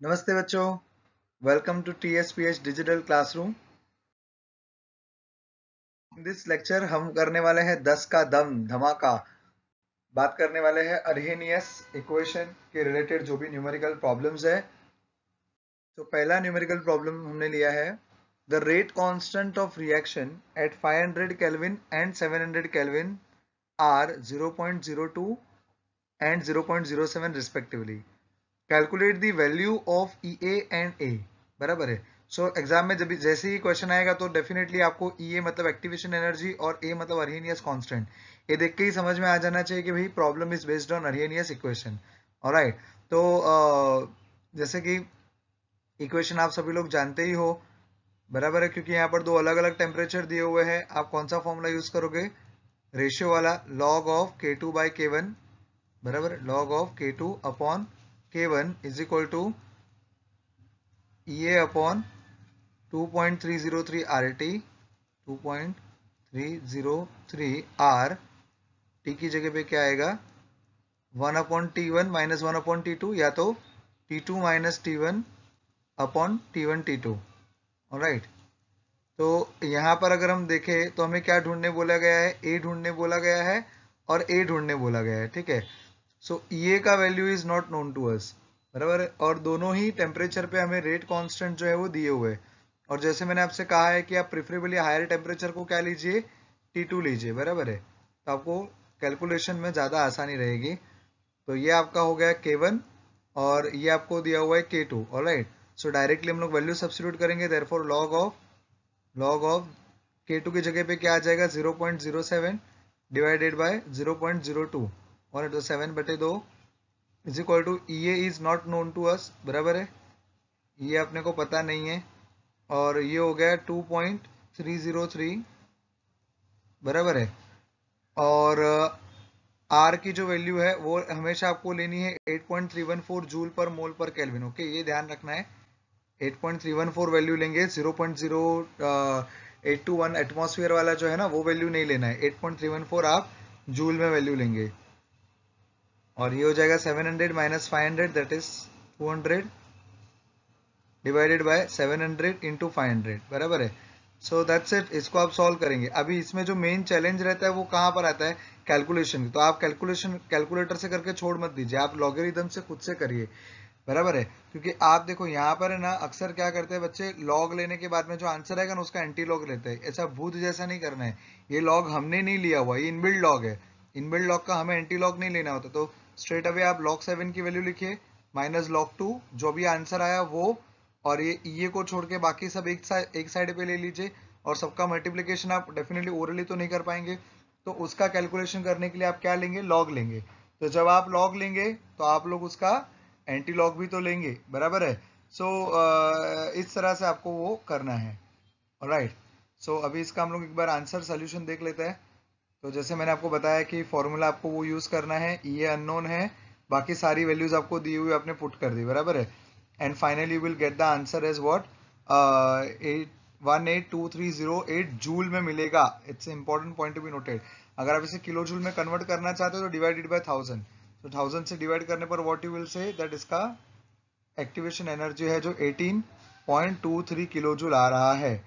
नमस्ते बच्चों, welcome to TSPH digital classroom. This lecture हम करने वाले हैं 10 का दम धमाका। बात करने वाले हैं अर्हेनियस इक्वेशन के रिलेटेड जो भी न्यूमेरिकल प्रॉब्लम्स है। तो पहला न्यूमेरिकल प्रॉब्लम हमने लिया है, the rate constant of reaction at 500 kelvin and 700 kelvin are 0.02 and 0.07 respectively. Calculate the value of EA and A। बराबर है। सो एग्जाम में जब जैसे ही क्वेश्चन आएगा तो डेफिनेटली आपको EA मतलब एक्टिवेशन एनर्जी और A मतलब अर्हेनियस कांस्टेंट, ये देख के ही समझ में आ जाना चाहिए कि भाई problem is based on Arrhenius equation. Alright, तो जैसे कि इक्वेशन आप सभी लोग जानते ही हो, बराबर है, क्योंकि यहाँ पर दो अलग अलग टेम्परेचर दिए हुए हैं। आप कौन सा फॉर्मूला यूज करोगे? रेशियो वाला, log of K2 by K1, बराबर, log of K2 upon K1 is equal to EA upon 2.303 RT, 2.303 R। T की जगह पे क्या आएगा? 1/T1 माइनस 1/T2, या तो T2 minus T1 upon T1 T2। Alright, तो यहाँ पर अगर हम देखें तो हमें क्या ढूंढने बोला गया है? A ढूंढने बोला गया है और A ढूंढने बोला गया है। ठीक है, सो EA का value is not known to us, बराबर है, और दोनों ही टेम्परेचर पे हमें रेट कांस्टेंट जो है वो दिए हुए हैं। और जैसे मैंने आपसे कहा है कि आप प्रिफरेबली हायर टेम्परेचर को क्या लीजिए? T2 लीजिए, बराबर है, तो आपको कैलकुलेशन में ज़्यादा आसानी रहेगी। तो ये आपका हो गया K1 और ये आपको दिया हुआ है K2। ऑलराइट, सो डायरेक्टली हम लोग वैल्यू सब्स्टिट्यूट करेंगे। देयरफॉर log ऑफ K2 की जगह पे क्या आ जाएगा? 0.07 डिवाइडेड बाय 0.02, और तो 7/2 is equal to EA is not known to us, बराबर है, ये अपने को पता नहीं है, और ये हो गया 2.303, बराबर है। और R की जो वैल्यू है वो हमेशा आपको लेनी है 8.314 जूल पर मोल पर केल्विन। ओके, ये ध्यान रखना है, 8.314 वैल्यू लेंगे, 0.0821 एटमॉस्फेयर वाला जो है ना वो वैल्यू नहीं लेना है, 8.314 आप जूल में वैल्यू लेंगे। और ये हो जाएगा 700 minus 500, that is 200 divided by 700 into 500, बराबर है। सो दैट्स इट, इसको आप सॉल्व करेंगे। अभी इसमें जो मेन चैलेंज रहता है वो कहाँ पर आता है? कैलकुलेशन। तो आप कैलकुलेशन कैलकुलेटर से करके छोड़ मत दीजिए, आप लॉगरिथम से खुद से करिए, बराबर है। क्योंकि आप देखो यहाँ पर है ना, अक्सर क्या करते हैं बच्चे, लॉग लेने के बाद में जो आंसर आएगा ना उसका एंटी लॉग लेते हैं। ऐसा भूत जैसा नहीं करना है, ये लॉग हमने नहीं लिया हुआ, ये इनबिल्ड लॉग है। इनबिल्ड लॉग का हमें एंटी लॉग नहीं लेना होता। तो स्ट्रेट अवे आप log 7 की वैल्यू लिखिए माइनस log 2, जो भी आंसर आया वो, और ये को छोड़ के बाकी सब एक साइड पे ले लीजिए। और सबका मल्टीप्लीकेशन आप डेफिनेटली ओरली तो नहीं कर पाएंगे, तो उसका कैलकुलेशन करने के लिए आप क्या लेंगे? लॉग लेंगे। तो जब आप लॉग लेंगे तो आप लोग उसका एंटी लॉग भी तो लेंगे, बराबर है। सो इस तरह से आपको वो करना है। ऑलराइट, सो अभी इसका हम लोग एक बार आंसर सोल्यूशन देख लेते हैं। तो जैसे मैंने आपको बताया कि फॉर्मूला आपको वो यूज करना है, ये अननोन है, बाकी सारी वैल्यूज आपको दी हुई आपने पुट कर दी, बराबर है। And finally you will get the answer as what? 182,308 joule में मिलेगा। It's important point to be noted. अगर आप इसे किलो जूल में कन्वर्ट करना चाहते हो तो डिवाइडेड बाय 1000, तो 1000 से डिवाइड करने पर what you will say that इसका एक्टिवेशन एनर्जी है जो 18.23 किलो जूल आ रहा है।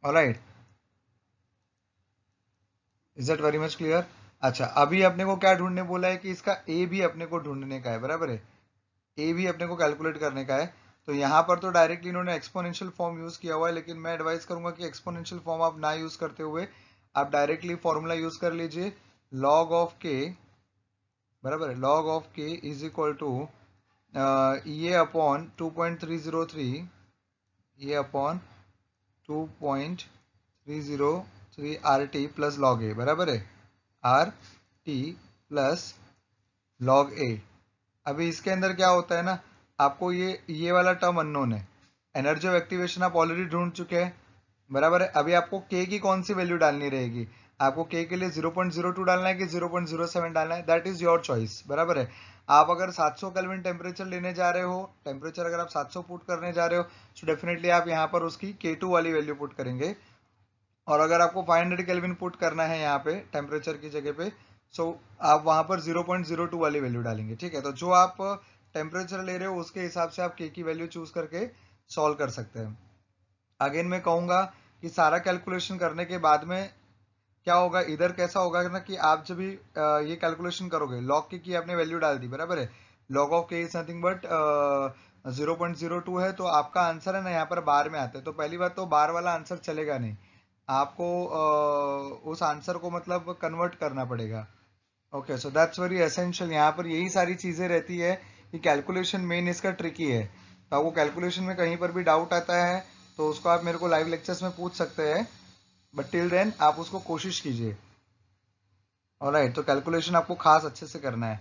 Alright, is that very much clear? अच्छा, अभी अपने को क्या ढूंढने बोला है कि इसका ए भी अपने को ढूंढने का है, बराबर है, ए भी अपने को कैलकुलेट करने का है। तो यहाँ पर तो डायरेक्टली इन्होंने एक्सपोनेंशियल फॉर्म यूज किया हुआ है, लेकिन मैं एडवाइस करूंगा कि एक्सपोनेंशियल फॉर्म आप ना यूज करते हुए आप डायरेक्टली फॉर्मूला यूज कर लीजिए, log ऑफ के, बराबर है, log of K is equal to ये अपॉन 2.303, ये upon 2.303 R T plus log A, बराबर है, R T plus log A. अभी इसके अंदर क्या होता है ना, आपको ये वाला टर्म अननोन है, एनर्जी ऑफ एक्टिवेशन आप ऑलरेडी ढूंढ चुके हैं, बराबर है। अभी आपको के की कौन सी वैल्यू डालनी रहेगी? आपको के लिए 0.02 डालना है कि 0.07 डालना है? दैट इज योर चॉइस, बराबर है। आप अगर 700 केल्विन टेम्परेचर लेने जा रहे हो, टेम्परेचर अगर आप 700 पुट करने जा रहे हो, तो डेफिनेटली आप यहाँ पर उसकी K2 वाली वैल्यू पुट करेंगे। और अगर आपको 500 केल्विन पुट करना है यहाँ पे टेम्परेचर की जगह पे, सो आप वहां पर 0.02 वाली वैल्यू डालेंगे। ठीक है, तो जो आप टेम्परेचर ले रहे हो उसके हिसाब से आप के की वैल्यू चूज करके सॉल्व कर सकते हैं। अगेन मैं कहूंगा कि सारा कैलकुलेशन करने के बाद में क्या होगा, इधर कैसा होगा ना कि आप जब भी ये कैलकुलेशन करोगे, लॉग की आपने वैल्यू डाल दी, बराबर है, log of K is nothing but 0.02 है, तो आपका आंसर है ना यहाँ पर बार में आता है, तो पहली बात तो बार वाला आंसर चलेगा नहीं, आपको उस आंसर को मतलब कन्वर्ट करना पड़ेगा। Okay, so that's very essential, यहाँ पर यही सारी चीजें रहती है कि कैलकुलेशन मेन इसका ट्रिकी है। तो आपको कैलकुलेशन में कहीं पर भी डाउट आता है तो उसको आप मेरे को लाइव लेक्चर्स में पूछ सकते हैं, बट टिल देन आप उसको कोशिश कीजिए। ऑलराइट, तो कैलकुलेशन आपको खास अच्छे से करना है।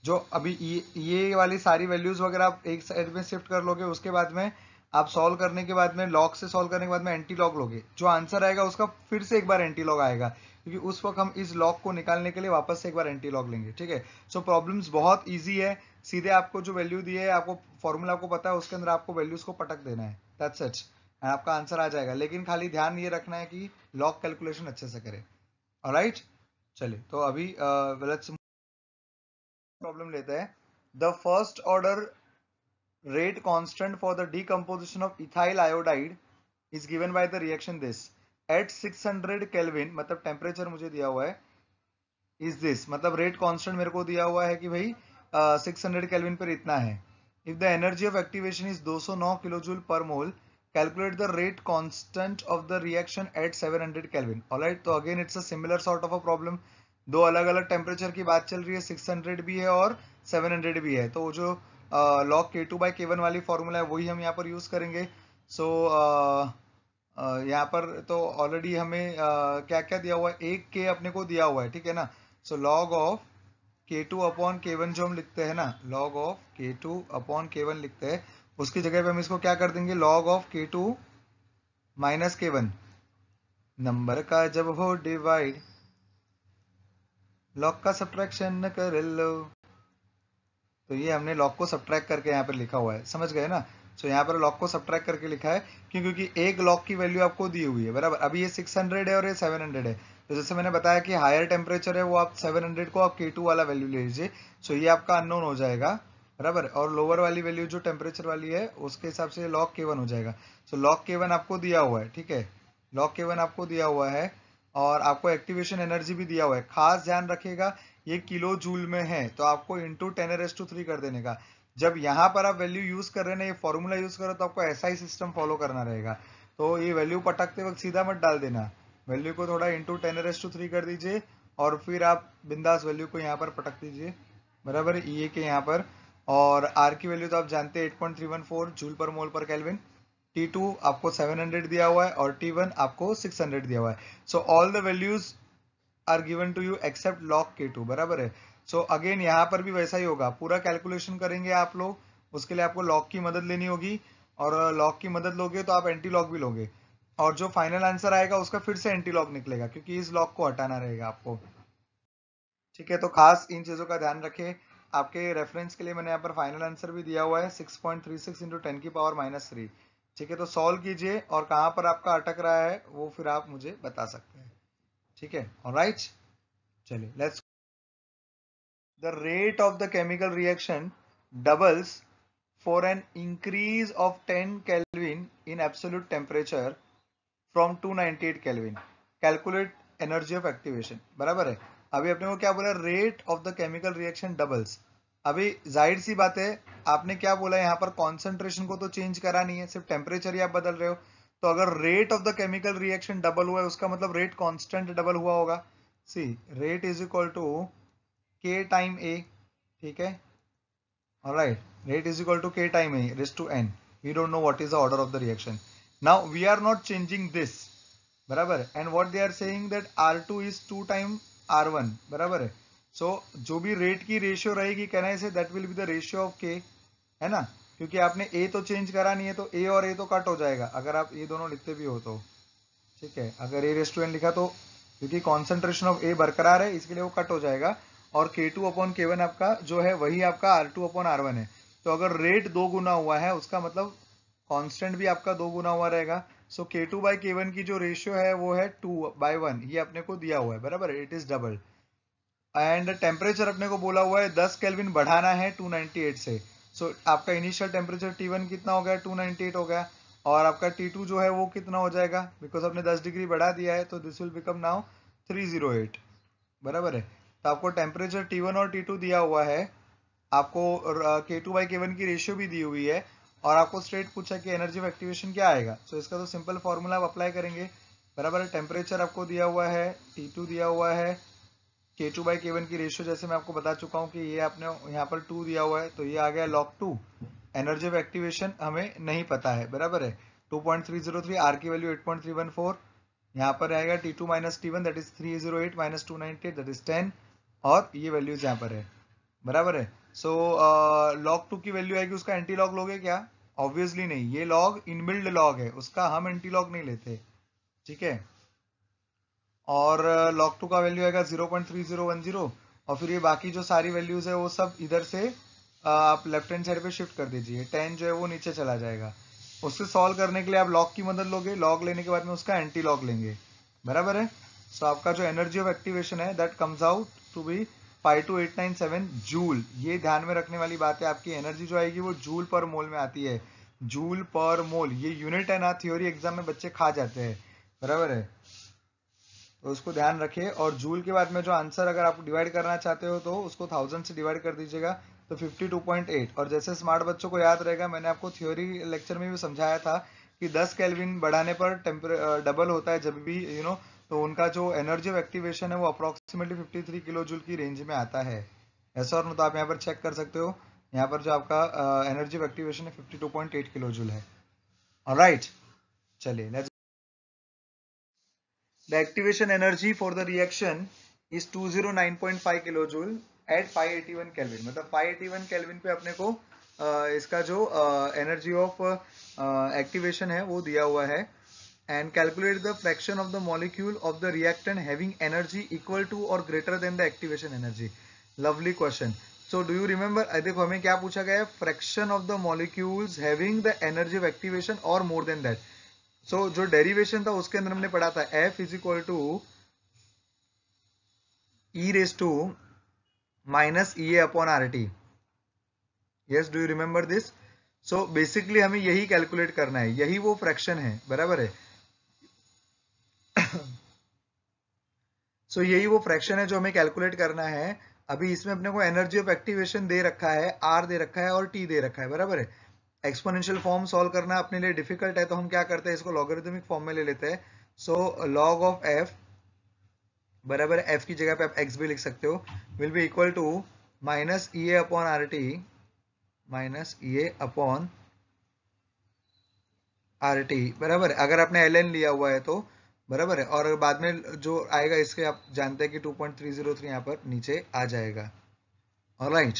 जो अभी ये वाली सारी वैल्यूज वगैरह आप एक साइड में शिफ्ट कर लोगे, उसके बाद में आप सॉल्व करने के बाद में लॉग से सॉल्व करने के बाद में एंटी लॉग लोगे, जो आंसर आएगा उसका फिर से एक बार एंटी लॉग आएगा, क्योंकि उस वक्त हम इस लॉग को निकालने के लिए वापस से एक बार एंटी लॉग लेंगे। ठीक है, सो प्रॉब्लम्स बहुत ईजी है, सीधे आपको जो वैल्यू दी है, आपको फॉर्मूला आपको पता है, उसके अंदर आपको वैल्यूज को पटक देना है, दैट्स इट, आपका आंसर आ जाएगा। लेकिन खाली ध्यान ये रखना है कि लॉग कैलकुलेशन अच्छे से करें। ऑलराइट, चलिए तो अभी लेट्स प्रॉब्लम लेते हैं। The first order rate constant for the decomposition of ethyl iodide is given by the reaction this eight 600 kelvin, मतलब टेम्परेचर मुझे दिया हुआ है, इज दिस मतलब रेट कांस्टेंट मेरे को दिया हुआ है कि भाई 600 केल्विन पर इतना है। If the energy of activation is 209 kilojoule per mole, calculate the rate constant of the reaction at 700 kelvin. Alright, तो again it's a similar sort of a problem, दो अलग अलग टेम्परेचर की बात चल रही है, 600 भी है और 700 भी है, तो जो लॉग K2/K1 वाली फॉर्मूला है वही हम यहाँ पर यूज करेंगे। सो यहाँ पर तो ऑलरेडी हमें क्या क्या दिया हुआ है, एक के अपने को दिया हुआ है, ठीक है ना। सो लॉग ऑफ K2/K1 जो हम लिखते हैं ना, लॉग ऑफ K2/K1 लिखते हैं, उसकी जगह पे हम इसको क्या कर देंगे, log of K2 minus K1, number का जब हो डिवाइड, लॉग का सब्ट्रैक्शन न कर लो, तो ये हमने लॉग को सब्ट्रैक्ट करके यहाँ पर लिखा हुआ है, समझ गए ना। सो यहाँ पर लॉग को सब्ट्रैक्ट करके लिखा है, क्यों, क्योंकि एक लॉग की वैल्यू आपको दी हुई है, बराबर। अभी ये 600 है और ये 700 है, तो जैसे मैंने बताया कि हायर टेम्परेचर है वो आप 700 को आप K2 वाला वैल्यू ले लीजिए, सो ये आपका अननोन हो जाएगा, बराबर, और लोअर वाली वैल्यू जो टेम्परेचर वाली है उसके हिसाब से लॉग K1 हो जाएगा। सो लॉग K1 आपको दिया हुआ है, ठीक है, लॉग K1 आपको दिया हुआ है, और आपको एक्टिवेशन एनर्जी भी दिया हुआ है। खास ध्यान रखिएगा ये किलो जूल में है, तो आपको इंटू 10⁻³ कर देने का। जब यहाँ पर आप वैल्यू यूज कर रहे हैं ना, ये फॉर्मूला यूज कर रहे हो, तो आपको ऐसा ही सिस्टम फॉलो करना रहेगा। तो ये वैल्यू पटकते वक्त सीधा मत डाल देना, वैल्यू को थोड़ा इंटू 10⁻³ कर दीजिए, और फिर आप बिंदास वैल्यू को यहाँ पर पटक दीजिए, बराबर, ये के यहाँ पर। और आर की वैल्यू तो आप जानते हैं 8.314 जूल पर मोल पर केल्विन। T2 आपको 700 दिया हुआ है और T1 आपको 600 दिया हुआ है। So all the values are given to you except log K2, बराबर है। सो अगेन यहाँ पर भी वैसा ही होगा, पूरा कैलकुलेशन करेंगे आप लोग, उसके लिए आपको लॉग की मदद लेनी होगी, और लॉग की मदद लोगे तो आप एंटी लॉग भी लोगे, और जो फाइनल आंसर आएगा उसका फिर से एंटी लॉग निकलेगा, क्योंकि इस लॉग को हटाना रहेगा आपको। ठीक है, तो खास इन चीजों का ध्यान रखें। आपके रेफरेंस के लिए मैंने यहाँ पर फाइनल आंसर भी दिया हुआ है, 6.36 इंटू 10⁻³ ठीक है, तो सॉल्व कीजिए, और कहाँ पर आपका अटक रहा है वो फिर आप मुझे बता सकते हैं। ठीक है, ऑलराइट, चलिए let's. The rate of the chemical reaction doubles for an increase of 10 Kelvin in absolute temperature from 298 Kelvin. Calculate energy of activation, बराबर है। अभी अपने को क्या बोला, rate of the chemical reaction doubles. अभी जाहिर सी बात है, आपने क्या बोला यहाँ पर, कॉन्सेंट्रेशन को तो चेंज करा नहीं है, सिर्फ टेम्परेचर ही आप बदल रहे हो। तो अगर rate of the chemical reaction double हुआ है, उसका मतलब रेट कांस्टेंट डबल हुआ होगा। See rate is equal to K time A, ठीक है, alright, rate is equal to K time A raised to n. We don't know what is the order of the reaction. Now we are not changing this, बराबर, and what they are saying that R2 is 2 time R1, बराबर है। so जो भी rate की ratio रहेगी, कहना है that will be the ratio of K, है ना, क्योंकि आपने A तो चेंज करा नहीं है, तो A और A तो कट हो जाएगा अगर आप ये दोनों लिखते भी हो तो, ठीक है, अगर A raised to n लिखा तो, क्योंकि कॉन्सेंट्रेशन ऑफ A बरकरार है इसके लिए वो कट हो जाएगा, और K2/K1 आपका जो है वही आपका R2/R1 है। तो अगर रेट 2 गुना हुआ है, उसका मतलब कांस्टेंट भी आपका 2 गुना हुआ रहेगा। सो K2/K1 की जो रेशियो है वो है 2/1, ये अपने को दिया हुआ है, बराबर, it is double. And temperature अपने को बोला हुआ है 10 केल्विन बढ़ाना है 298 से, सो आपका इनिशियल टेम्परेचर T1 कितना हो गया, 298 हो गया, और आपका T2 जो है वो कितना हो जाएगा, बिकॉज आपने 10 डिग्री बढ़ा दिया है, तो दिस विल बिकम नाउ 308, बराबर है। तो आपको टेम्परेचर T1 और T2 दिया हुआ है, आपको K2/K1 की रेशियो भी दी हुई है, और आपको स्ट्रेट पूछा कि एनर्जी ऑफ एक्टिवेशन क्या आएगा। सो इसका तो सिंपल फॉर्मूला आप अप्लाई करेंगे, बराबर है। टेम्परेचर आपको दिया हुआ है, T2 दिया हुआ है, K2/K1 की रेशियो जैसे मैं आपको बता चुका हूँ कि ये आपने यहाँ पर 2 दिया हुआ है, तो ये आ गया log 2। एनर्जी ऑफ एक्टिवेशन हमें नहीं पता है, बराबर है। 2.303, आर की वैल्यू 8.314, यहाँ पर आएगा T2 minus T1 that is 308 minus 298 that is 10, और ये वैल्यूज यहाँ पर है, बराबर है। सो log 2 की वैल्यू आएगी, उसका एंटी लॉग लोगे क्या? ऑब्वियसली नहीं, ये लॉग इनबिल्ड लॉग है, उसका हम एंटी लॉग नहीं लेते, ठीक है। और log 2 का वैल्यू आएगा 0.3010, और फिर ये बाकी जो सारी वैल्यूज है वो सब इधर से आप लेफ्ट हैंड साइड पे शिफ्ट कर दीजिए, 10 जो है वो नीचे चला जाएगा। उससे सॉल्व करने के लिए आप लॉग की मदद लोगे, लॉग लेने के बाद में उसका एंटी लॉग लेंगे, बराबर है। सो आपका जो एनर्जी ऑफ एक्टिवेशन है that comes out to be 52897 joule. ये ध्यान में रखने वाली बात है, आपकी एनर्जी जो आएगी वो जूल पर मोल में आती है, जूल पर मोल। ये यूनिट है ना, थ्योरी एग्जाम में बच्चे खा जाते हैं, बराबर है, तो उसको ध्यान रखिए। और जूल के बाद में जो आंसर अगर आप डिवाइड करना चाहते हो तो उसको 1000 से डिवाइड कर दीजिएगा, तो 52.8। और जैसे स्मार्ट बच्चों को याद रहेगा, मैंने आपको थ्योरी लेक्चर में भी समझाया था कि 10 केल्विन बढ़ाने पर डबल होता है जब भी तो उनका जो एनर्जी ऑफ एक्टिवेशन है वो अप्रोक्सीमेटली 53 किलो जूल की रेंज में आता है। ऐसा, और तो आप यहाँ पर चेक कर सकते हो, यहाँ पर जो आपका एनर्जी ऑफ एक्टिवेशन है 52.8 किलो जूल है। ऑलराइट, चलिए let's. The activation energy for the reaction is 209.5 kilojoule at 581 kelvin. मतलब 581 केल्विन पे अपने को इसका जो एनर्जी ऑफ एक्टिवेशन है वो दिया हुआ है। And calculate the fraction of the molecule of the reactant having energy equal to or greater than the activation energy. Lovely question. So do you remember, देखो हमें क्या पूछा गया है, fraction of the molecules having the energy of activation or more than that. सो जो derivation था उसके अंदर हमने पढ़ा था F is equal to e raise to minus E upon R T. Yes, do you remember this? So basically हमें यही calculate करना है, यही वो फ्रैक्शन है, बराबर है। सो यही वो फ्रैक्शन है जो हमें कैलकुलेट करना है। अभी इसमें अपने को एनर्जी ऑफ एक्टिवेशन दे रखा है, आर दे रखा है और टी दे रखा है, बराबर है। एक्सपोनेंशियल फॉर्म सॉल्व करना अपने लिए डिफिकल्ट है, तो हम क्या करते हैं, इसको लॉगरिथमिक फॉर्म में ले लेते हैं। सो लॉग ऑफ एफ, बराबर है, एफ की जगह पे आप एक्स भी लिख सकते हो, will be equal to minus E A upon R T, minus E A upon R T, बराबर है, अगर आपने एल एन लिया हुआ है तो, बराबर है। और बाद में जो आएगा इसके आप जानते हैं कि 2.303 यहाँ पर नीचे आ जाएगा। Alright,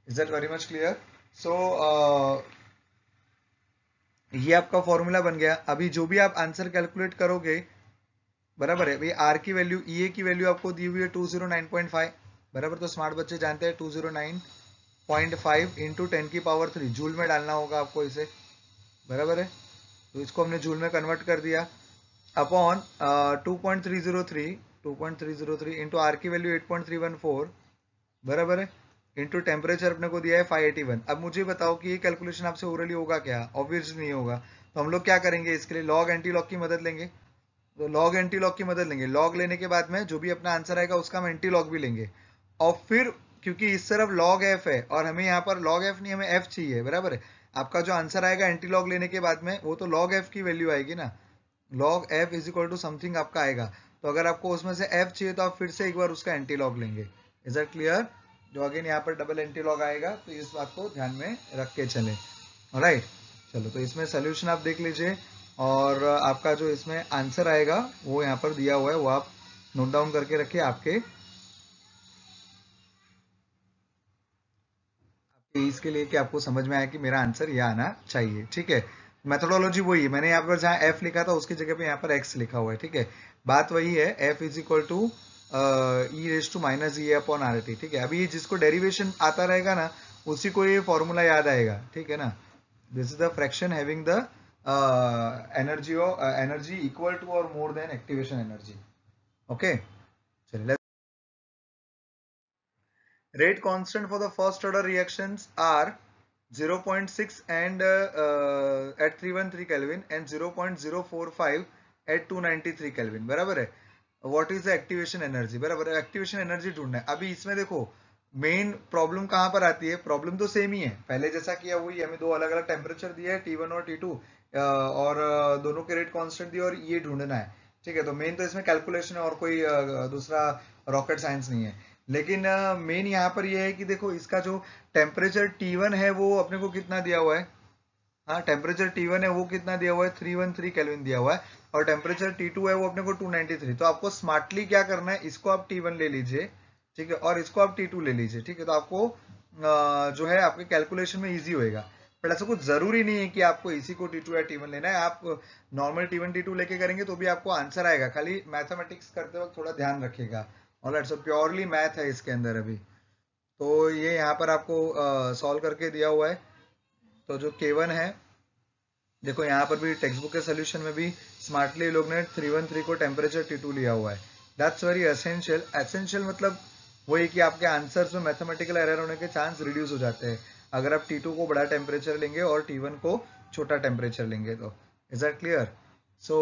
is that very much clear? So ये आपका फॉर्मूला बन गया। अभी जो भी आप आंसर कैलकुलेट करोगे, बराबर है, भाई आर की वैल्यू, ई ए की वैल्यू आपको दी हुई है 209.5, बराबर, तो स्मार्ट बच्चे जानते हैं 209.5 इंटू 10⁻³ जूल में डालना होगा आपको इसे, बराबर है। तो इसको हमने जूल में कन्वर्ट कर दिया, अपॉन 2.303 इंटू आर की वैल्यू 8.314, बराबर है, इंटू टेम्परेचर अपने को दिया है 581। अब मुझे बताओ कि ये कैलकुलेशन आपसे ओरली होगा क्या? ऑब्वियसली नहीं होगा। तो हम लोग क्या करेंगे, इसके लिए लॉग एंटी लॉग की मदद लेंगे। तो लॉग एंटी लॉग की मदद लेंगे, लॉग लेने के बाद में जो भी अपना आंसर आएगा उसका हम एंटी लॉग भी लेंगे। और फिर क्योंकि इस तरफ लॉग एफ है और हमें यहाँ पर लॉग एफ नहीं, हमें एफ चाहिए, बराबर है। आपका जो आंसर आएगा एंटी लॉग लेने के बाद में वो तो लॉग एफ की वैल्यू आएगी ना, log F is equal to something आपका आएगा। तो अगर आपको उसमें से एफ चाहिए तो आप फिर से एक बार उसका एंटी लॉग लेंगे। Is that clear? जो अगेन यहाँ पर डबल एंटी लॉग आएगा, तो इस बात को ध्यान में रख के चले। ऑलराइट, चलो, तो इसमें सोल्यूशन आप देख लीजिए, और आपका जो इसमें आंसर आएगा वो यहाँ पर दिया हुआ है, वो आप नोट डाउन करके रखिए आपके इसके लिए, कि आपको समझ में आया कि मेरा आंसर ये आना चाहिए, ठीक है। मेथोडोलॉजी वही है, मैंने यहाँ पर जहाँ एफ लिखा था उसकी जगह पे यहाँ पर एक्स लिखा हुआ है, ठीक है। बात वही है, F is equal to e raise to minus E upon R T, ठीक है। अभी जिसको डेरिवेशन आता रहेगा ना उसी को ये फॉर्मूला याद आएगा, ठीक है ना। This is the fraction having the energy equal to और more than activation energy. Okay, चलिए। rate constant for the first order reactions are 0.6 and at 313 Kelvin and 0.045 at 293 Kelvin. बराबर है. What is the activation energy? बराबर है, activation energy ढूंढना है. अभी इसमें देखो मेन प्रॉब्लम कहां पर आती है. प्रॉब्लम तो सेम ही है, पहले जैसा किया वही. हमें दो अलग अलग टेम्परेचर दिए है T1 और T2 और दोनों के रेट कांस्टेंट दिए और ये ढूंढना है. ठीक है, तो मेन तो इसमें कैलकुलेशन है और कोई दूसरा रॉकेट साइंस नहीं है. लेकिन मेन यहाँ पर ये है कि देखो इसका जो टेम्परेचर T1 है वो अपने को कितना दिया हुआ है. हाँ, टेम्परेचर T1 है वो कितना दिया हुआ है, 313 केल्विन दिया हुआ है. और टेम्परेचर T2 है वो अपने को 293. तो आपको स्मार्टली क्या करना है, इसको आप T1 ले लीजिए, ठीक है, और इसको आप T2 ले लीजिए. ठीक है, तो आपको जो है आपके कैलकुलेशन में इजी होएगा. बट ऐसा कुछ जरूरी नहीं है कि आपको इसी को T2 या T1 लेना है. आप नॉर्मल T1 T2 लेके करेंगे तो भी आपको आंसर आएगा. खाली मैथमेटिक्स करते वक्त थोड़ा ध्यान रखिएगा. ऑलराइट, सो प्योरली मैथ है इसके अंदर अभी. तो ये यहाँ पर आपको सॉल्व करके दिया हुआ है. तो जो K1 है, देखो यहाँ पर भी टेक्स्ट बुक के सोल्यूशन में भी स्मार्टली लोग ने 313 को टेम्परेचर T2 लिया हुआ है. That's very essential. एसेंशियल मतलब वही कि आपके आंसर्स में मैथमेटिकल एरर होने के चांस रिड्यूस हो जाते हैं अगर आप T2 को बड़ा टेम्परेचर लेंगे और T1 को छोटा टेम्परेचर लेंगे. तो is that clear? So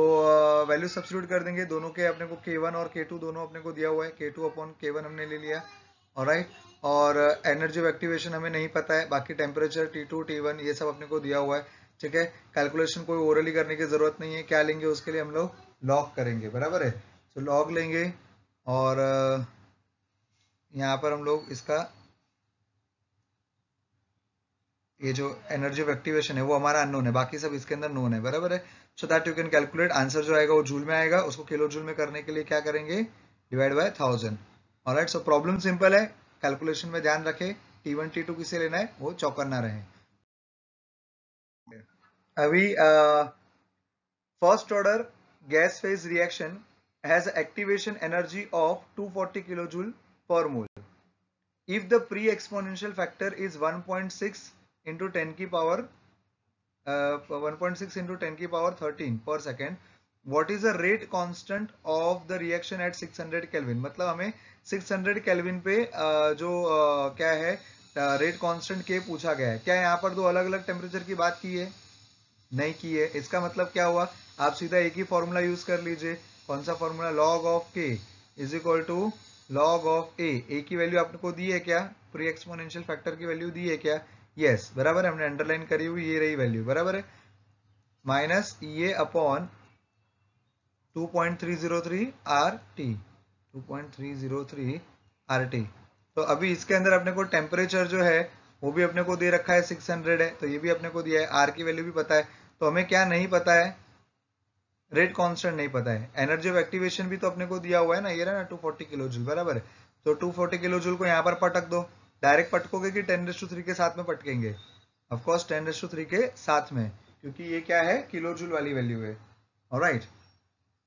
value substitute कर देंगे. दोनों के अपने को K1 और K2 दोनों अपने को दिया हुआ है. K2 अपॉन K1 हमने ले लिया. ऑलराइट, और एनर्जी ऑफ एक्टिवेशन हमें नहीं पता है. बाकी टेम्परेचर T2 T1 ये सब अपने को दिया हुआ है. ठीक है, कैलकुलेशन कोई ओरली करने की जरूरत नहीं है. क्या लेंगे उसके लिए, हम लोग लॉग करेंगे. बराबर है, तो लॉग लेंगे और यहाँ पर हम लोग इसका ये जो एनर्जी ऑफ एक्टिवेशन है वो हमारा अननोन है, बाकी सब इसके अंदर नोन है. बराबर है, so that you can calculate. Answer जो आएगा वो जूल में आएगा. उसको किलो जूल में करने के लिए क्या करेंगे, divide by 1000. Alright, so problem simple है. कैलकुलेशन में ध्यान रखें. T1 T2 किसे लेना है वो चौकन्ना रहे. अभी first order gas phase reaction has activation energy of 240 kilojoule per mole. If the pre-exponential factor is 1.6 into 10 की power 1.6 into 10 की power 13 per second, what is the rate constant of the reaction at 600 Kelvin? मतलब हमें 600 Kelvin पे जो क्या है rate constant के पूछा गया है. क्या यहाँ पर दो अलग अलग टेम्परेचर की बात की है? नहीं की है. इसका मतलब क्या हुआ, आप सीधा एक ही फॉर्मूला यूज कर लीजिए. कौन सा formula, log of K is equal to log of A. A की वैल्यू आपको दी है क्या, प्री एक्सपोनेंशियल फैक्टर की वैल्यू दी है क्या? यस, बराबर है, हमने अंडरलाइन करी हुई ये रही वैल्यू. बराबर है, माइनस ये upon 2.303 R T. 2.303 R T. तो अभी इसके अंदर अपने को टेम्परेचर जो है वो भी अपने को दे रखा है 600 है, तो ये भी अपने को दिया है. आर की वैल्यू भी पता है. तो हमें क्या नहीं पता है, रेट कांस्टेंट नहीं पता है. एनर्जी ऑफ एक्टिवेशन भी तो अपने को दिया हुआ है ना, ये रहा ना 240 किलो जूल. बराबर है, तो 240 किलो जूल को यहाँ पर पटक दो. डायरेक्ट पटकोगे कि 10⁻³ के साथ में पटकेंगे? ऑफकोर्स 10⁻³ के साथ में, क्योंकि ये क्या है, किलो जूल वाली वैल्यू है. ऑलराइट,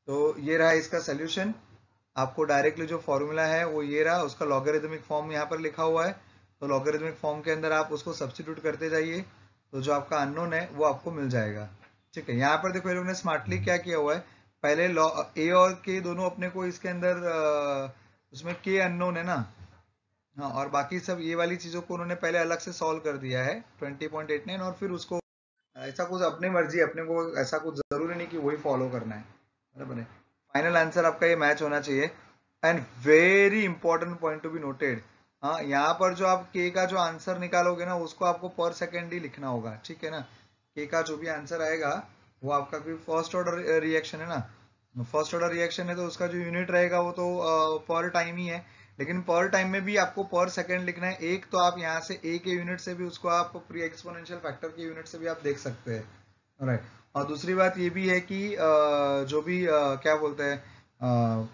तो ये रहा इसका सोल्यूशन. आपको डायरेक्टली जो फॉर्मूला है वो ये रहा, उसका लॉगरिथमिक फॉर्म यहाँ पर लिखा हुआ है. तो लॉगरिथमिक फॉर्म के अंदर आप उसको सब्स्टिट्यूट करते जाइए, तो जो आपका अननोन है वो आपको मिल जाएगा. ठीक है, यहाँ पर देखो ये लोग ने स्मार्टली क्या किया हुआ है, पहले ए और के दोनों अपने को इसके अंदर उसमें के अननोन है ना, हाँ, और बाकी सब ये वाली चीजों को उन्होंने पहले अलग से सॉल्व कर दिया है 20.89, और फिर उसको ऐसा कुछ अपनी मर्जी, अपने को ऐसा कुछ जरूरी नहीं कि वही फॉलो करना है. बराबर है, फाइनल आंसर आपका ये मैच होना चाहिए. And very important point to be noted, हाँ, यहाँ पर जो आप के का जो आंसर निकालोगे ना उसको आपको पर सेकेंड ही लिखना होगा. ठीक है ना, के का जो भी आंसर आएगा वो आपका कोई फर्स्ट ऑर्डर रिएक्शन है ना, फर्स्ट ऑर्डर रिएक्शन है तो उसका जो यूनिट रहेगा वो तो पर टाइम ही है. लेकिन पर टाइम में भी आपको पर सेकेंड लिखना है. एक तो आप यहाँ से ए के यूनिट से भी उसको आप प्री एक्सपोनेंशियल फैक्टर के यूनिट से भी आप देख सकते हैं. राइट, और दूसरी बात ये भी है कि जो भी क्या बोलते हैं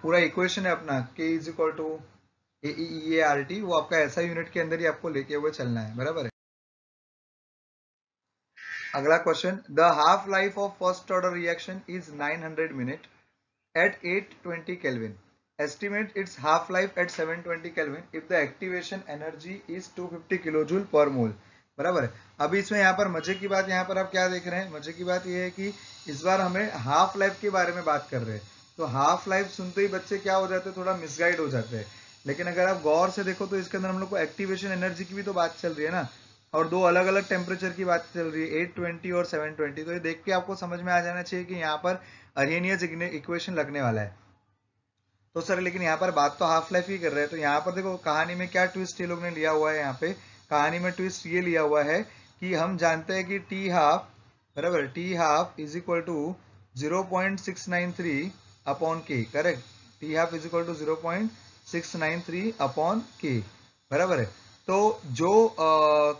पूरा इक्वेशन है अपना K is equal to A R T, वो आपका ऐसा यूनिट के अंदर ही आपको लेके हुए चलना है. बराबर है. अगला question, the half life of first order reaction is 900 minute at 820 Kelvin. Estimate its half life at 720 Kelvin if the activation energy is 250 kilojoule per mole. बराबर है. अभी इसमें यहाँ पर मजे की बात, यहाँ पर आप क्या देख रहे हैं, मजे की बात ये है कि इस बार हमें हाफ लाइफ के बारे में बात कर रहे हैं. तो हाफ लाइफ सुनते ही बच्चे क्या हो जाते हैं, थोड़ा मिसगाइड हो जाते हैं. लेकिन अगर आप गौर से देखो तो इसके अंदर हम लोग को एक्टिवेशन एनर्जी की भी तो बात चल रही है ना, और दो अलग अलग टेम्परेचर की बात चल रही है, 820 और 720। तो ये देख के आपको समझ में आ जाना चाहिए कि यहाँ पर अरेनियस इक्वेशन लगने वाला है। तो सर लेकिन यहाँ पर बात तो हाफ लाइफ ही कर रहे हैं, तो यहाँ पर देखो कहानी में क्या ट्विस्ट ये लोग ने लिया हुआ है। यहाँ पे कहानी में ट्विस्ट ये लिया हुआ है कि हम जानते हैं कि टी हाफ बराबर, T half is equal to 0.693 upon K, correct. T half is equal to 0.693 upon K, बराबर है। तो जो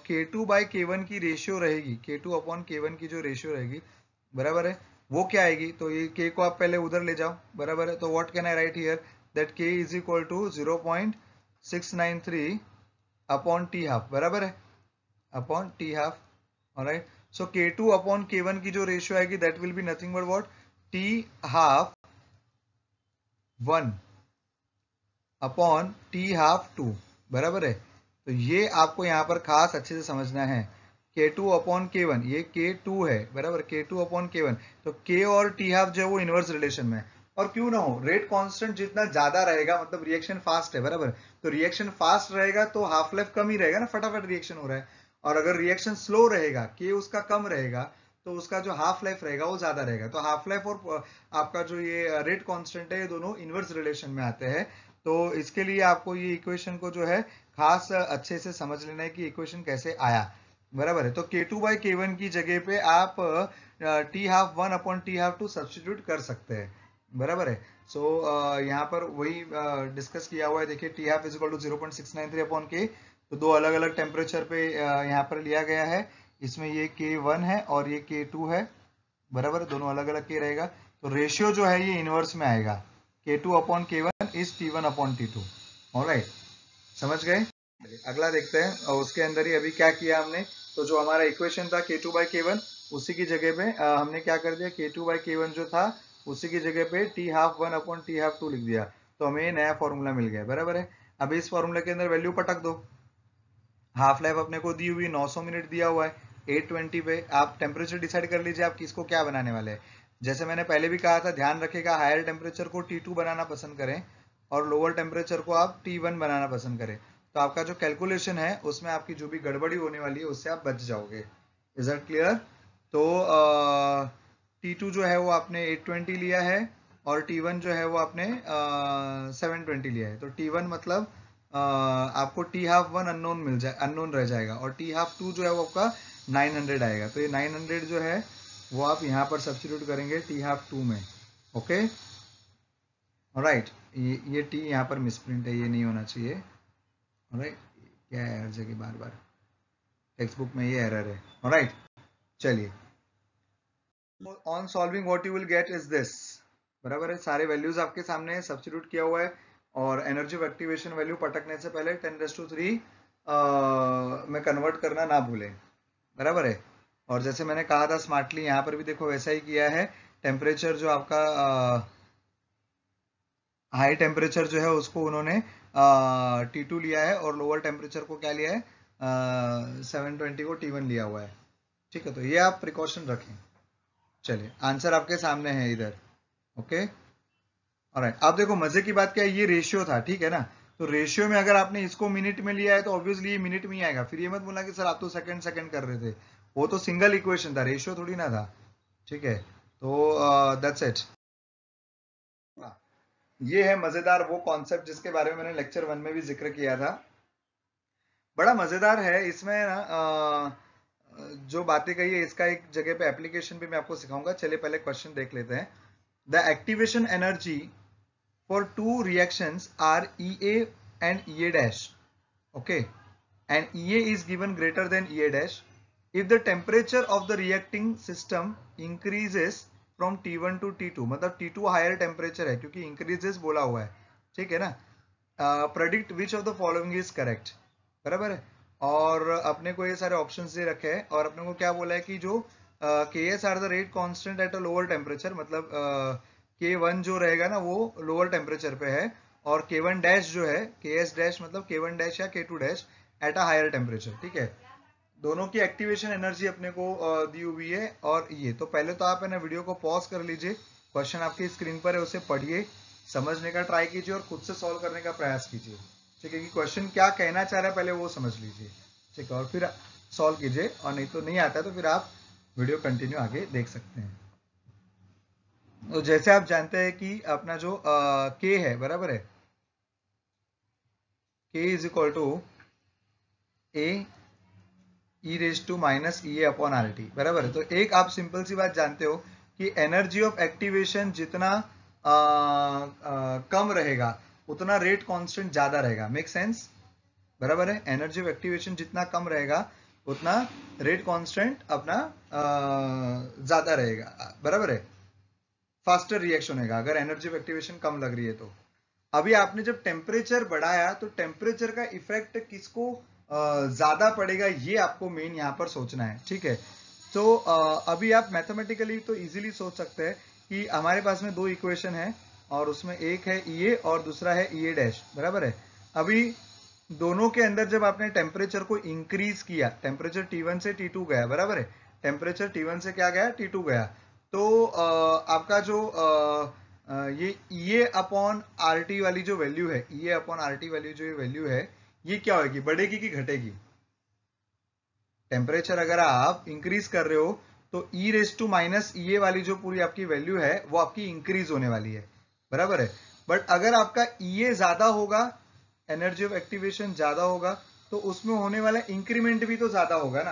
K2/K1 की रेशियो रहेगी, K2 अपॉन K1 की जो रेशियो रहेगी, बराबर है, वो क्या आएगी। तो ये K को आप पहले उधर ले जाओ, बराबर है। तो what can I write here, that K is equal to 0.693 upon T half, बराबर है, upon T half. Alright, so K2 upon K1 की जो रेशियो आएगी that will be nothing but what, T half 1 upon T half 2, बराबर है। तो ये आपको यहाँ पर खास अच्छे से समझना है। K2 अपॉन K1, ये K2 है, बराबर, K2 अपॉन K1। तो K और टी हाफ जो है वो इनवर्स रिलेशन में है। और क्यों ना हो, रेट कांस्टेंट जितना ज्यादा रहेगा मतलब रिएक्शन फास्ट है, बराबर। तो रिएक्शन फास्ट रहेगा तो हाफ लाइफ कम ही रहेगा ना, फटाफट रिएक्शन हो रहा है। और अगर रिएक्शन स्लो रहेगा, K उसका कम रहेगा, तो उसका जो हाफ लाइफ रहेगा वो ज्यादा रहेगा। तो हाफ लाइफ और आपका जो ये रेट कांस्टेंट है, ये दोनों इनवर्स रिलेशन में आते हैं। तो इसके लिए आपको ये इक्वेशन को जो है खास अच्छे से समझ लेना है कि इक्वेशन कैसे आया, बराबर है। तो K2/K1 की जगह पे आप T half 1 upon T half 2 substitute कर सकते हैं, बराबर है। सो यहाँ पर वही डिस्कस किया हुआ है। देखिए T half is equal to 0.693 upon K, तो दो अलग अलग टेम्परेचर पे यहाँ पर लिया गया है। इसमें ये K1 है और ये K2 है, बराबर, दोनों अलग अलग के रहेगा। तो रेशियो जो है ये इनवर्स में आएगा, K2 upon K1 is T1 upon T2। Alright, समझ गए। अगला देखते हैं, और उसके अंदर ही अभी क्या किया हमने, तो जो हमारा इक्वेशन था K2/K1 उसी की जगह पे हमने क्या कर दिया, K2/K1 जो था उसी की जगह पे T half 1 upon T half 2 लिख दिया। तो हमें ये नया फॉर्मूला मिल गया, बराबर है। अभी इस फॉर्मूला के अंदर वैल्यू पटक दो। हाफ लाइफ अपने को दी हुई 900 मिनट दिया हुआ है, 820 पे आप टेम्परेचर डिसाइड कर लीजिए आप किसको क्या बनाने वाले हैं। जैसे मैंने पहले भी कहा था, ध्यान रखेगा हायर टेम्परेचर को T2 बनाना पसंद करें और लोअर टेम्परेचर को आप T1 बनाना पसंद करें। तो आपका जो कैलकुलेशन है उसमें आपकी जो भी गड़बड़ी होने वाली है उससे आप बच जाओगे। Is that clear. तो T2 जो है वो आपने 820 लिया है और T1 जो है वो आपने 720 लिया है। तो T1 मतलब आपको टी हाफ 1 अननोन मिल जाए, अननोन रह जाएगा, और टी हाफ 2 जो है वो आपका 900 आएगा। तो ये 900 जो है वो आप यहाँ पर सब्स्टिट्यूट करेंगे टी हाफ 2 में। ओके, राइट, ये टी यहाँ पर मिसप्रिंट है, ये नहीं होना चाहिए। राइट, क्या है हर जगह बार बार टेक्स्ट बुक में ये एरर है। राइट, चलिए, on solving what you will gate is this, बराबर है। सारे वैल्यूज आपके सामने सब्स्टिट्यूट किया हुआ है, और एनर्जी ऑफ एक्टिवेशन वैल्यू पटकने से पहले 10⁻³ में कन्वर्ट करना ना भूलें, बराबर है। और जैसे मैंने कहा था स्मार्टली, यहाँ पर भी देखो वैसा ही किया है। टेम्परेचर जो आपका हाई टेम्परेचर जो है उसको उन्होंने T2 लिया है, और लोअर टेम्परेचर को क्या लिया है, 720 को T1 लिया हुआ है। ठीक है, तो ये आप प्रिकॉशन रखें। चलिए, आंसर आपके सामने है इधर। Okay, alright. अब देखो मजे की बात क्या है, ये रेशियो था, ठीक है ना। तो रेशियो में अगर आपने इसको मिनट में लिया है तो ऑब्वियसली ये मिनट में ही आएगा। फिर ये मत बोलना कि सर आप तो सेकंड सेकंड कर रहे थे, वो तो सिंगल इक्वेशन था, रेशियो थोड़ी ना था। ठीक है, तो दैट्स इट। ये है मजेदार वो कॉन्सेप्ट जिसके बारे में मैंने लेक्चर 1 में भी जिक्र किया था। बड़ा मजेदार है इसमें ना, जो बातें कही है इसका एक जगह पे एप्लीकेशन भी मैं आपको सिखाऊंगा। चलिए पहले क्वेश्चन देख लेते हैं। The activation energy for two reactions are EA and EA dash. Okay, and EA is given greater than EA dash if the temperature of the reacting system increases from T1 to T2। मतलब T2 higher temperature है क्योंकि increases बोला हुआ है, ठीक है ना। Predict which of the following is correct, बराबर है। और अपने को ये सारे ऑप्शंस दे रखे हैं, और अपने को क्या बोला है कि जो KS are the rate constant at a lower temperature, मतलब K1 जो रहेगा ना वो लोअर टेम्परेचर पे है, और K1 डैश जो है, KS डैश मतलब K1 डैश या K2 dash at a higher temperature. ठीक है, दोनों की एक्टिवेशन एनर्जी अपने को दी हुई है। और ये तो पहले तो आप है ना वीडियो को पॉज कर लीजिए, क्वेश्चन आपकी स्क्रीन पर है उसे पढ़िए, समझने का ट्राई कीजिए और खुद से सॉल्व करने का प्रयास कीजिए, ठीक है, कि क्वेश्चन क्या कहना चाह रहा है पहले वो समझ लीजिए, ठीक है, और फिर सॉल्व कीजिए, और नहीं तो नहीं आता है तो फिर आप वीडियो कंटिन्यू आगे देख सकते हैं। तो जैसे आप जानते हैं कि अपना जो के है, बराबर है, K is equal to A e raise to minus E upon R T, बराबर है। तो एक आप सिंपल सी बात जानते हो कि एनर्जी ऑफ एक्टिवेशन जितना कम रहेगा उतना रेट कांस्टेंट ज्यादा रहेगा, मेक सेंस, बराबर है। एनर्जी ऑफ एक्टिवेशन जितना कम रहेगा उतना रेट कांस्टेंट अपना ज्यादा रहेगा, बराबर है, फास्टर रिएक्शन होगा अगर एनर्जी ऑफ एक्टिवेशन कम लग रही है तो। अभी आपने जब टेम्परेचर बढ़ाया तो टेम्परेचर का इफेक्ट किसको ज्यादा पड़ेगा, ये आपको मेन यहां पर सोचना है, ठीक है। तो अभी आप मैथमेटिकली तो इजीली सोच सकते हैं कि हमारे पास में दो इक्वेशन है और उसमें एक है ई और दूसरा है ई डैश, बराबर है। अभी दोनों के अंदर जब आपने टेम्परेचर को इंक्रीज किया, टेम्परेचर T1 से T2 गया, बराबर है, टेम्परेचर T1 से क्या गया, T2 गया, तो आपका जो ये ई अपॉन आर टी वाली जो वैल्यू है, ई अपॉन आर टी वाली जो ये वैल्यू है, ये क्या होगी, बढ़ेगी कि घटेगी। टेम्परेचर अगर आप इंक्रीज कर रहे हो तो ई रेस टू माइनस ई वाली जो पूरी आपकी वैल्यू है वो आपकी इंक्रीज होने वाली है, बराबर है। बट अगर आपका ई ज्यादा होगा, एनर्जी ऑफ एक्टिवेशन ज्यादा होगा, तो उसमें होने वाला इंक्रीमेंट भी तो ज्यादा होगा ना,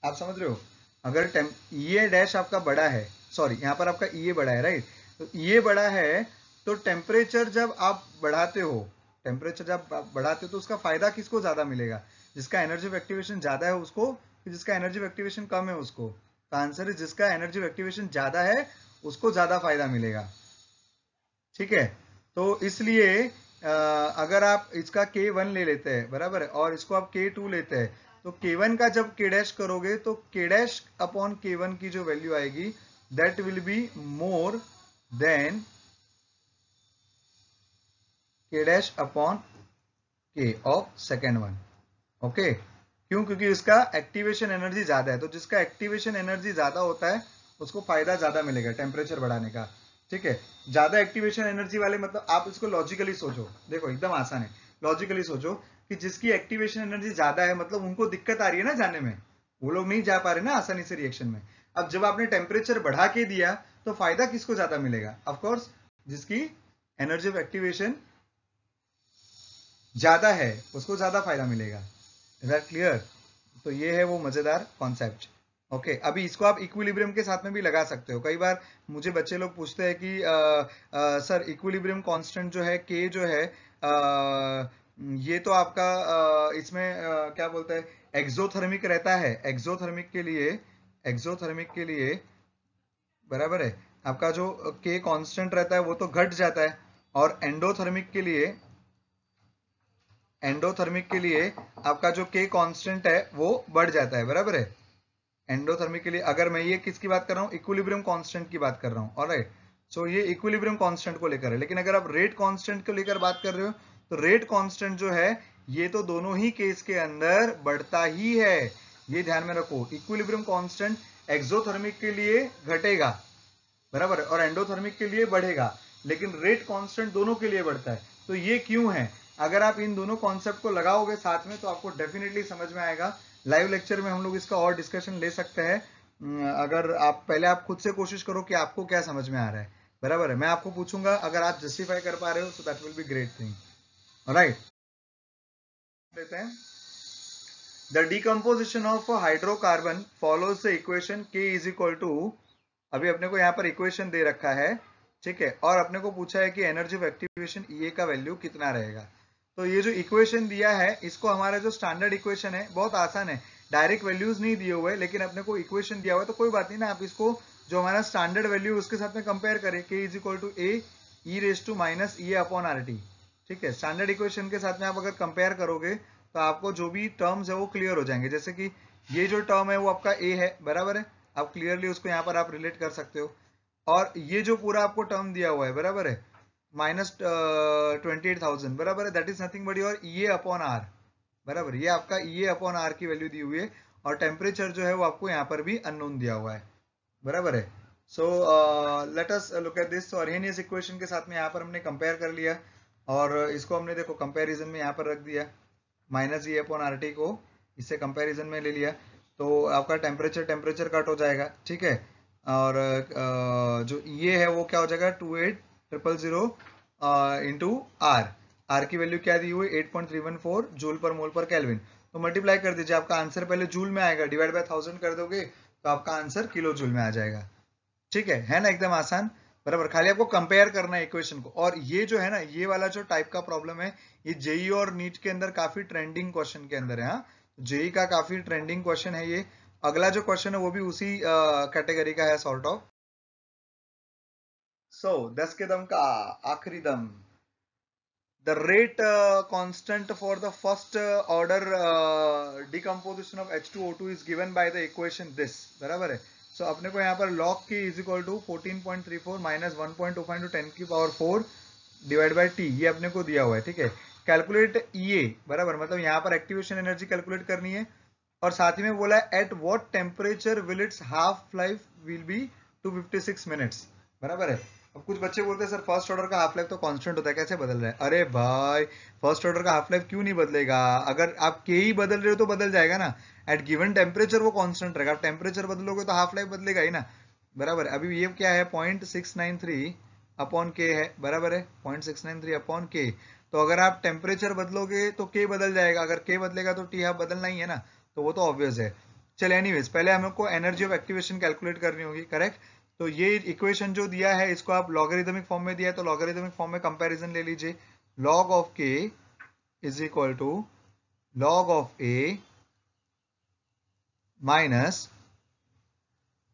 आप समझ रहे हो। अगर ई डैश आपका बड़ा है, सॉरी यहाँ पर आपका ई बड़ा है, राइट, तो ई बड़ा है तो टेम्परेचर जब आप बढ़ाते हो, टेम्परेचर जब आप बढ़ाते हो तो उसका फायदा किसको ज्यादा मिलेगा, जिसका एनर्जी ऑफ एक्टिवेशन ज्यादा है उसको, कि जिसका एनर्जी ऑफ एक्टिवेशन कम है उसको। तो आंसर है जिसका एनर्जी ऑफ एक्टिवेशन ज्यादा है उसको ज्यादा फायदा मिलेगा, ठीक है। तो इसलिए अगर आप इसका K1 ले लेते हैं, बराबर है, और इसको आप K2 लेते हैं, तो K1 का जब K डैश करोगे तो K डैश अपॉन K1 की जो वैल्यू आएगी that will be more than K dash upon K of second one, okay. क्यों, क्योंकि इसका एक्टिवेशन एनर्जी ज्यादा है, तो जिसका एक्टिवेशन एनर्जी ज्यादा होता है उसको फायदा ज्यादा मिलेगा टेम्परेचर बढ़ाने का, ठीक है। ज्यादा एक्टिवेशन एनर्जी वाले, मतलब आप इसको लॉजिकली सोचो, देखो एकदम आसान है, लॉजिकली सोचो कि जिसकी एक्टिवेशन एनर्जी ज्यादा है मतलब उनको दिक्कत आ रही है ना जाने में, वो लोग नहीं जा पा रहे ना आसानी से रिएक्शन में। अब जब आपने टेम्परेचर बढ़ा के दिया तो फायदा किसको ज्यादा मिलेगा, ऑफकोर्स जिसकी एनर्जी ऑफ एक्टिवेशन ज्यादा है उसको ज्यादा फायदा मिलेगा। Is that clear. तो ये है वो मजेदार कॉन्सेप्ट, ओके। अभी इसको आप इक्विलिब्रियम के साथ में भी लगा सकते हो। कई बार मुझे बच्चे लोग पूछते हैं कि सर इक्विलिब्रियम कांस्टेंट जो है के जो है ये तो आपका इसमें क्या बोलते हैं एक्सोथर्मिक रहता है, एक्सोथर्मिक के लिए बराबर है, आपका जो के कांस्टेंट रहता है वो तो घट जाता है, और एंडोथर्मिक के लिए आपका जो के कांस्टेंट है वो बढ़ जाता है, बराबर है। एंडोथर्मिक के लिए अगर मैं ये किसकी बात कर रहा हूँ, इक्विलिब्रियम कांस्टेंट की बात कर रहा हूँ, ऑलराइट। सो ये इक्विलिब्रियम कांस्टेंट को लेकर है, लेकिन अगर आप रेट कांस्टेंट को लेकर बात कर रहे हो तो रेट कांस्टेंट जो है ये तो दोनों ही केस के अंदर बढ़ता ही है, ये ध्यान में रखो। इक्विलिब्रियम कांस्टेंट एक्सोथर्मिक के लिए घटेगा, बराबर है, और एंडोथर्मिक के लिए बढ़ेगा, लेकिन रेट कांस्टेंट दोनों के लिए बढ़ता है। तो ये क्यों है, अगर आप इन दोनों कॉन्सेप्ट को लगाओगे साथ में तो आपको डेफिनेटली समझ में आएगा। लाइव लेक्चर में हम लोग इसका और डिस्कशन ले सकते हैं, अगर आप पहले आप खुद से कोशिश करो कि आपको क्या समझ में आ रहा है, बराबर है। मैं आपको पूछूंगा, अगर आप जस्टिफाई कर पा रहे हो तो that will be great thing, alright. लेते हैं the decomposition of hydrocarbon follows the equation K is equal to, अभी अपने को यहाँ पर इक्वेशन दे रखा है, ठीक है, और अपने को पूछा है कि एनर्जी ऑफ एक्टिवेशन E का वैल्यू कितना रहेगा। तो ये जो इक्वेशन दिया है इसको हमारा जो स्टैंडर्ड इक्वेशन है बहुत आसान है, डायरेक्ट वैल्यूज नहीं दिए हुए लेकिन अपने को इक्वेशन दिया हुआ है, तो कोई बात नहीं ना, आप इसको जो हमारा स्टैंडर्ड वैल्यू उसके साथ में कंपेयर करें, K is equal to A e raise to minus E upon R T, ठीक है। स्टैंडर्ड इक्वेशन के साथ में आप अगर कंपेयर करोगे तो आपको जो भी टर्म्स है वो क्लियर हो जाएंगे। जैसे कि ये जो टर्म है वो आपका ए है, बराबर है, आप क्लियरली उसको यहाँ पर आप रिलेट कर सकते हो। और ये जो पूरा आपको टर्म दिया हुआ है, बराबर है, माइनस 28,000, बराबर है, that is nothing but your E upon R, बराबर, ये आपका ई अपॉन आर की वैल्यू दी हुई है, और टेम्परेचर जो है वो आपको यहाँ पर भी अननोन दिया हुआ है, बराबर है। So let us look at this. तो अर्हेनियस इक्वेशन के साथ में यहाँ पर हमने कंपेयर कर लिया और इसको हमने देखो कंपैरिजन में यहाँ पर रख दिया, minus E upon R T को इससे कंपैरिजन में ले लिया, तो आपका टेम्परेचर टेम्परेचर कट हो जाएगा, ठीक है। और जो ये है वो क्या हो जाएगा 28000 इंटू आर, आर की वैल्यू क्या दी हुई 8.314 जूल पर मोल पर केल्विन, तो मल्टीप्लाई कर दीजिए, आपका आंसर पहले जूल में आएगा, डिवाइड बाय 1000 कर दोगे तो आपका आंसर किलो जूल में आ जाएगा, ठीक है ना, एकदम आसान, बराबर। खाली आपको कंपेयर करना है इक्वेशन को। और ये जो है ना, ये वाला जो टाइप का प्रॉब्लम है, ये जेई और नीट के अंदर काफी ट्रेंडिंग क्वेश्चन के अंदर है। हाँ, जेई का काफी ट्रेंडिंग क्वेश्चन है ये। अगला जो क्वेश्चन है वो भी उसी कैटेगरी का है सॉर्ट ऑफ। सो 10 के दम का आखिरी दम, the rate constant for the first order decomposition of H2O2 is given by the equation this, बराबर है। सो अपने को यहाँ पर log k is equal to 14.34 minus 1.25 to 10 की पावर 4 डिवाइड बाय टी, ये अपने को दिया हुआ है, ठीक है। कैलकुलेट EA, बराबर, मतलब यहाँ पर एक्टिवेशन एनर्जी कैलकुलेट करनी है, और साथ ही में बोला है at what temperature will it's half life will be 256 minutes, बराबर है। अब कुछ बच्चे बोलते हैं सर फर्स्ट ऑर्डर का हाफ लाइफ तो कांस्टेंट होता है, कैसे बदल रहा है? अरे भाई, फर्स्ट ऑर्डर का हाफ लाइफ क्यों नहीं बदलेगा? अगर आप के ही बदल रहे हो तो बदल जाएगा ना, एट गिवन टेम्परेचर वो कांस्टेंट रहेगा, आप टेम्परेचर बदलोगे तो हाफ लाइफ बदलेगा ही ना, बराबर। अभी ये क्या है 0.693 अपॉन के है, बराबर है, 0.693 अपॉन के। तो अगर आप टेम्परेचर बदलोगे तो के बदल जाएगा, अगर के बदलेगा तो टी हाफ बदलना ही है ना, तो वो तो ऑब्वियस है। चल एनीवेज, पहले हमको एनर्जी ऑफ एक्टिवेशन कैलकुलेट करनी होगी, करेक्ट। तो ये इक्वेशन जो दिया है इसको आप लॉगरिथमिक फॉर्म में दिया है, तो लॉगरिथमिक फॉर्म में कंपैरिजन ले लीजिए। Log of K is equal to log of A minus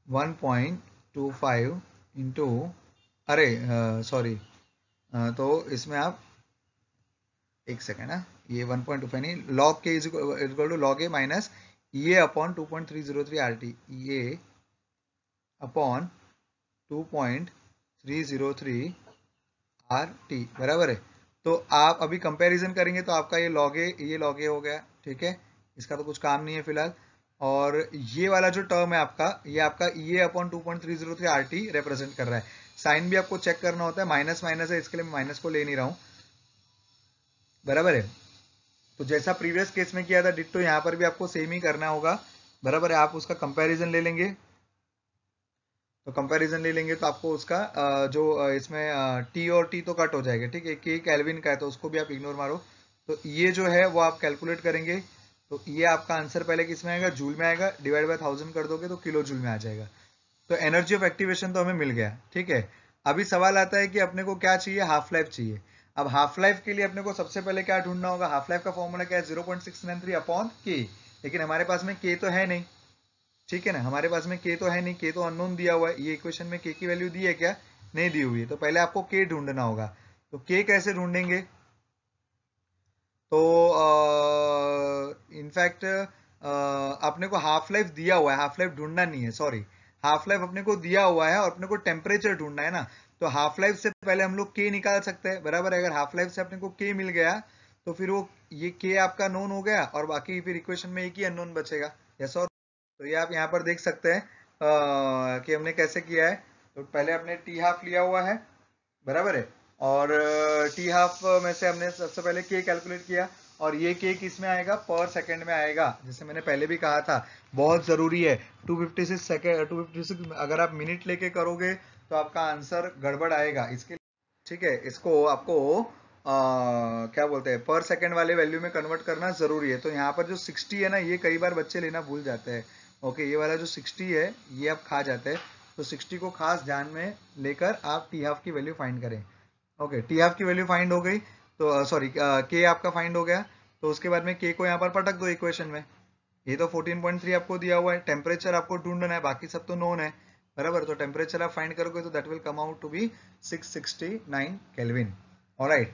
1.25 into, अरे सॉरी, तो इसमें आप एक सेकेंड ना, ये 1.25 नहीं, log K is equal to log A minus E A upon 2.303 R T, E A upon 2.303 R T, बराबर है। तो आप अभी कंपैरिजन करेंगे तो आपका ये लॉग ए हो गया, ठीक है, इसका तो कुछ काम नहीं है फिलहाल। और ये वाला जो टर्म है आपका, ये आपका ई A upon 2.303 R T represent कर रहा है। साइन भी आपको चेक करना होता है, माइनस माइनस है इसके लिए मैं माइनस को ले नहीं रहा हूं, बराबर है। तो जैसा प्रीवियस केस में किया था डिट्टो यहाँ पर भी आपको सेम ही करना होगा, बराबर है। आप उसका कंपैरिजन ले लेंगे, तो कंपैरिजन ले लेंगे तो आपको उसका जो इसमें टी और टी तो कट हो जाएगा, ठीक है। के केल्विन का है तो उसको भी आप इग्नोर मारो, तो ये जो है वो आप कैलकुलेट करेंगे, तो ये आपका आंसर पहले किस में आएगा, जूल में आएगा, डिवाइड बाय 1000 कर दोगे तो किलो जूल में आ जाएगा। तो एनर्जी ऑफ एक्टिवेशन तो हमें मिल गया, ठीक है। अभी सवाल आता है कि अपने को क्या चाहिए, हाफ लाइफ चाहिए। अब हाफ लाइफ के लिए अपने को सबसे पहले क्या ढूंढना होगा, हाफ लाइफ का फॉर्मूला क्या है 0.693 अपॉन के, लेकिन हमारे पास में के तो है नहीं, ठीक है ना, हमारे पास में के तो है नहीं, के तो अननोन दिया हुआ है। ये इक्वेशन में के की वैल्यू दी है क्या, नहीं दी हुई है, तो पहले आपको के ढूंढना होगा। तो के कैसे ढूंढेंगे, तो इनफैक्ट अपने को हाफ लाइफ दिया हुआ है, हाफ लाइफ ढूंढना नहीं है, सॉरी, हाफ लाइफ अपने को दिया हुआ है और अपने को टेम्परेचर ढूंढना है ना। तो हाफ लाइफ से पहले हम लोग के निकाल सकते हैं, बराबर है। अगर हाफ लाइफ से अपने को के मिल गया तो फिर वो ये के आपका नोन हो गया और बाकी फिर इक्वेशन में एक ही अननोन बचेगा, यस और। तो ये आप यहाँ पर देख सकते हैं कि हमने कैसे किया है। तो पहले हमने टी हाफ लिया हुआ है, बराबर है, और टी हाफ में से हमने सबसे पहले के कैलकुलेट किया, और ये के किस में आएगा, पर सेकंड में आएगा, जैसे मैंने पहले भी कहा था, बहुत जरूरी है। 256 सेकंड, 256 अगर आप मिनट लेके करोगे तो आपका आंसर गड़बड़ आएगा, इसके, ठीक है। इसको आपको क्या बोलते हैं, पर सेकंड वाले वैल्यू में कन्वर्ट करना जरूरी है। तो यहाँ पर जो 60 है ना, ये कई बार बच्चे लेना भूल जाते हैं, ओके। ये वाला जो 60 है ये आप खा जाते हैं, तो 60 को खास ध्यान में लेकर आप टी हाफ की वैल्यू फाइंड करें, ओके। टी हाफ की वैल्यू फाइंड हो गई, तो सॉरी के आपका फाइंड हो गया, तो उसके बाद में के को यहाँ पर पटक दो इक्वेशन में। ये तो 14.3 आपको दिया हुआ है, टेम्परेचर आपको ढूंढना है, बाकी सब तो नोन है, बराबर। तो टेम्परेचर आप फाइंड करोगे तो that will come out to be 669 kelvin, alright.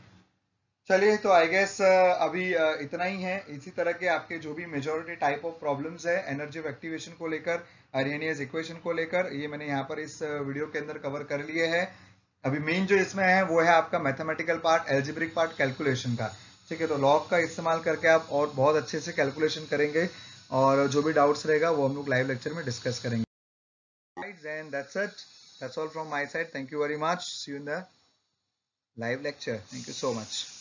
चलिए, तो आई गेस अभी इतना ही है। इसी तरह के आपके जो भी मेजोरिटी टाइप ऑफ प्रॉब्लम्स है एनर्जी ऑफ एक्टिवेशन को लेकर, अर्हेनियस इक्वेशन को लेकर, ये मैंने यहाँ पर इस वीडियो के अंदर कवर कर लिए हैं। अभी मेन जो इसमें है वो है आपका mathematical part, algebraic part, calculation का, ठीक है। तो लॉग का इस्तेमाल करके आप और बहुत अच्छे से कैलकुलेशन करेंगे, और जो भी डाउट्स रहेगा वो हम लोग लाइव लेक्चर में डिस्कस करेंगे। And that's it. That's all from my side. Thank you very much. See you in the live lecture. Thank you so much.